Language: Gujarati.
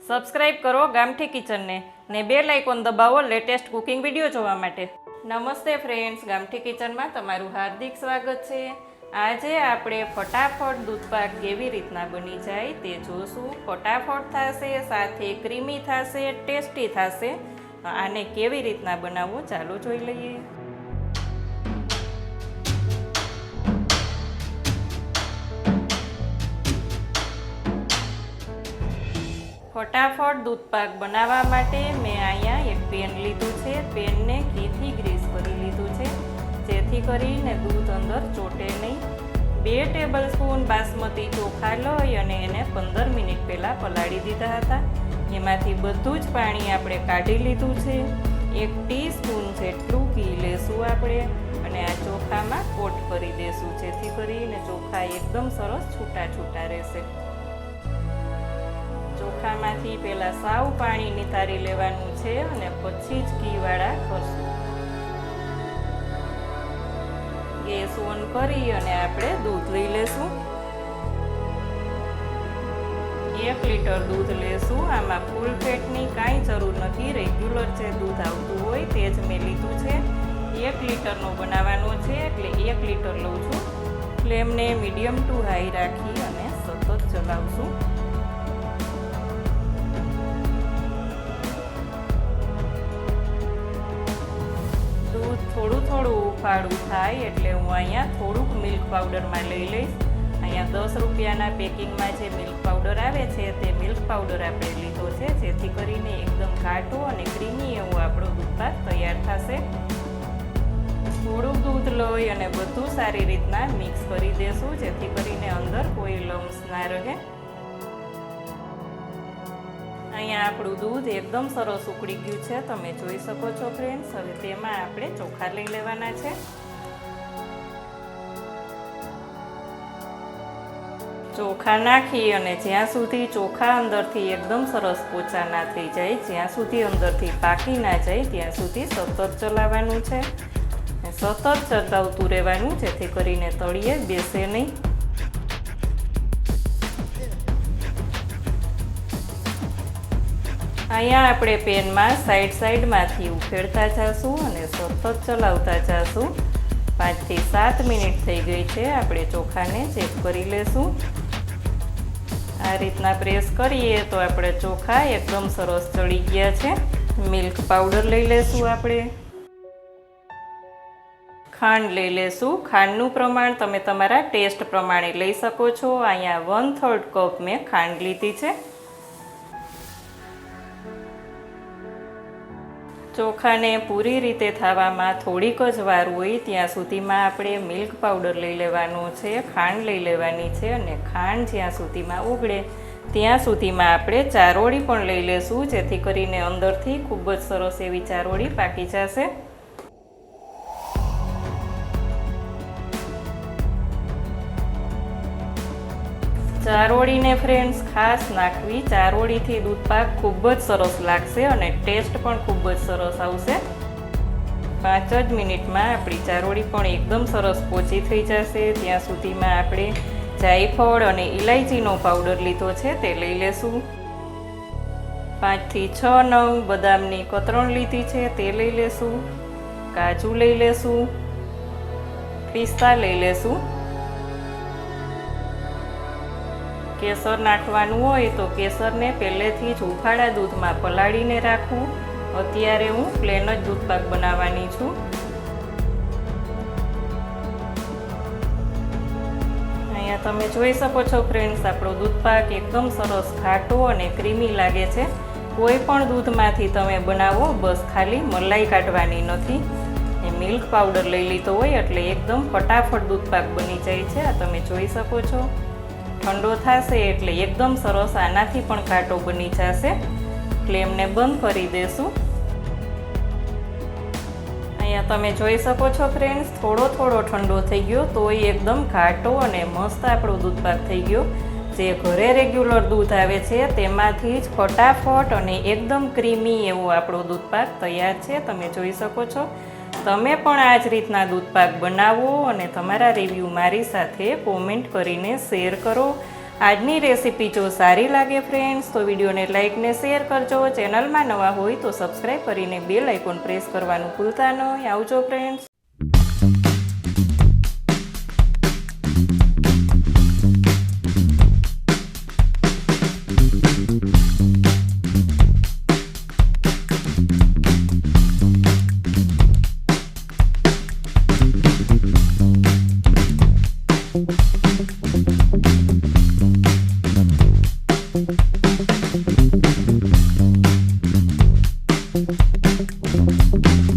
સબસ્ક્રાઇબ કરો ગામઠી કિચનને ને બેલ આઇકોન દબાવો લેટેસ્ટ કુકિંગ વિડીયો જોવા માટે। નમસ્તે ફ્રેન્ડ્સ, ગામઠી કિચનમાં તમારું હાર્દિક સ્વાગત છે। આજે આપણે ફટાફટ દૂધપાક કેવી રીતના બની જાય તે જોશું। ફટાફટ થશે, સાથે ક્રીમી થશે, ટેસ્ટી થશે। આને કેવી રીતના બનાવવું ચાલો જોઈ લઈએ। फटाफट दूधपाक बनावा माटे मैं अहींया एक पेन लीधुं छे। पेन ने घीथी ग्रीस करी लीधुं छे जेथी करीने दूध अंदर चोटे नहीं। 2 टेबलस्पून बासमती चोखा लई अने एने 15 मिनिट पहेला पलाળી दीधा हता। एमांथी बधुं ज पाणी आपणे काढी लीधुं छे। 1 टीस्पून जेटલું ઘી લેશું આપણે અને આ ચોખામાં કોટ કરી દેશું જેથી કરીને ચોખા એકદમ સરસ છૂટા છૂટા રહેશે। ચોખામાંથી પહેલા સાવ પાણી નિતારી લેવાનું છે અને પછી જ ઘીવાળા કરશું। ગેસ ઓન કરી અને આપણે દૂધ લઈ લેશું। 1 લીટર दूध लेशुं। आमां फूल फेटनी कांई जरूर नथी, रेग्युलर जे दूध आवतुं होय ते ज मैं लीधुं छे। 1 લીટરनो बनाववानो छे એટલે 1 લીટર लઉं छुं। फ्लेमने मीडियम टू हाई राखी अने सतत चलावशुं। दूध थोड़ुं थोड़ुं उफाळुं थाय एटले हुं अहींया थोड़ुंक मिल्क पाउडरमां लई लईश। अहींया 10 રૂપિયાના પેકિંગમાં જે મિલ્ક પાવડર આવે છે તે મિલ્ક પાવડર આપણે લીધો છે જેથી કરીને એકદમ ઘાટો અને ક્રીમી એવું આપણો દૂધપાક તૈયાર થશે। થોડુંક દૂધ લઈ અને બધું સારી રીતના મિક્સ કરી દેશું જેથી કરીને અંદર કોઈ લમ્સ ના રહે। અહીંયા આપણું દૂધ એકદમ સરસ ઉકળી ગયું છે, તમે જોઈ શકો છો ફ્રેન્ડ્સ। હવે તેમાં આપણે ચોખા લઈ લેવાના છે। ચોખા નાખી અને જ્યાં સુધી ચોખા અંદરથી એકદમ સરસ પોચા ના થઈ જાય, જ્યાં સુધી અંદરથી પાકી ના જાય ત્યાં સુધી સતત ચલાવવાનું છે। સતત ચલાવતું રહેવાનું જેથી કરીને તળિયે બેસે નહીં। અહીંયા આપણે પેનમાં સાઈડમાંથી ઉફેરતા જઈશું અને સતત ચલાવતા જઈશું। 5 થી 7 મિનિટ થઈ ગઈ છે। આપણે ચોખાને ચેક કરી લેશું। આ રીતના પ્રેસ કરીએ તો આપણે ચોખા એકદમ સરસ ચડી ગયા છે। મિલ્ક પાવડર લઈ લેશું આપણે। ખાંડ લઈ લેશું। ખાંડનું પ્રમાણ તમે તમારા ટેસ્ટ પ્રમાણે લઈ શકો છો। અહીંયા 1/3 કપ મેં ખાંડ લીધી છે। ચોખાને પૂરી રીતે થવામાં થોડીક જ વાર હોય ત્યાં સુધીમાં આપણે મિલ્ક પાવડર લઈ લેવાનો છે, ખાંડ લઈ લેવાની છે અને ખાંડ જ્યાં સુધીમાં ઓગળે ત્યાં સુધીમાં આપણે ચારોળી પણ લઈ લેશું જેથી કરીને અંદરથી ખૂબ જ સરસ એવી ચારોળી પાકી જશે। ચારોળીને ફ્રેન્ડ્સ ખાસ નાખવી। ચારોળીથી દૂધપાક ખૂબ જ સરસ લાગશે અને ટેસ્ટ પણ ખૂબ જ સરસ આવશે। 5 જ મિનિટમાં આપણી ચારોળી પણ એકદમ સરસ પોચી થઈ જશે। ત્યાં સુધીમાં આપણે જાયફળ અને ઇલાયચીનો પાવડર લીધો છે તે લઈ લેશું। 5 થી 6 નંગ બદામની કતરણ લીધી છે તે લઈ લેશું। કાજુ લઈ લેશું। પિસ્તા લઈ લેશું। કેસર નાખવાનું હોય તો કેસરને પહેલેથી જ ઉફાળા દૂધમાં પલાળીને રાખવું। અત્યારે હું પ્લેન જ દૂધપાક બનાવવાની છું। અહીંયા તમે જોઈ શકો છો ફ્રેન્ડ્સ, આપણો દૂધપાક એકદમ સરસ ઘાટો અને ક્રીમી લાગે છે। કોઈ પણ દૂધમાંથી તમે બનાવો, બસ ખાલી મલાઈ કાઢવાની નથી। એ મિલ્ક પાવડર લઈ લીધો હોય એટલે એકદમ ફટાફટ દૂધપાક બની જાય છે। આ તમે જોઈ શકો છો। ठंडो थशे एटले एकदम सरस आनाथी पण घाटो बनी जशे। फ्लेमने बंद करी देशुं। अहींया तमे जोई शको छो फ्रेंड्स, थोड़ो थोड़ो ठंडो थई गयो तोय एकदम घाटो अने मस्त आपणो दूधपाक थई गयो। जे घरे रेग्युलर दूध आवे छे तेमांथी ज फटाफट अने एकदम क्रीमी एवो आपणो दूधपाक तैयार छे। तमे जोई शको छो। તમે પણ આ જ રીતના દૂધપાક બનાવો અને તમારા રિવ્યૂ મારી સાથે કોમેન્ટ કરીને શેર કરો। આજની રેસીપી જો સારી લાગે ફ્રેન્ડ્સ તો વિડીયોને લાઇક ને શેર કરજો. ચેનલમાં નવા હોય તો સબસ્ક્રાઈબ કરીને બેલ આઇકોન પ્રેસ કરવાનું ભૂલતા નહીં. આવજો ફ્રેન્ડ્સ. Thank you.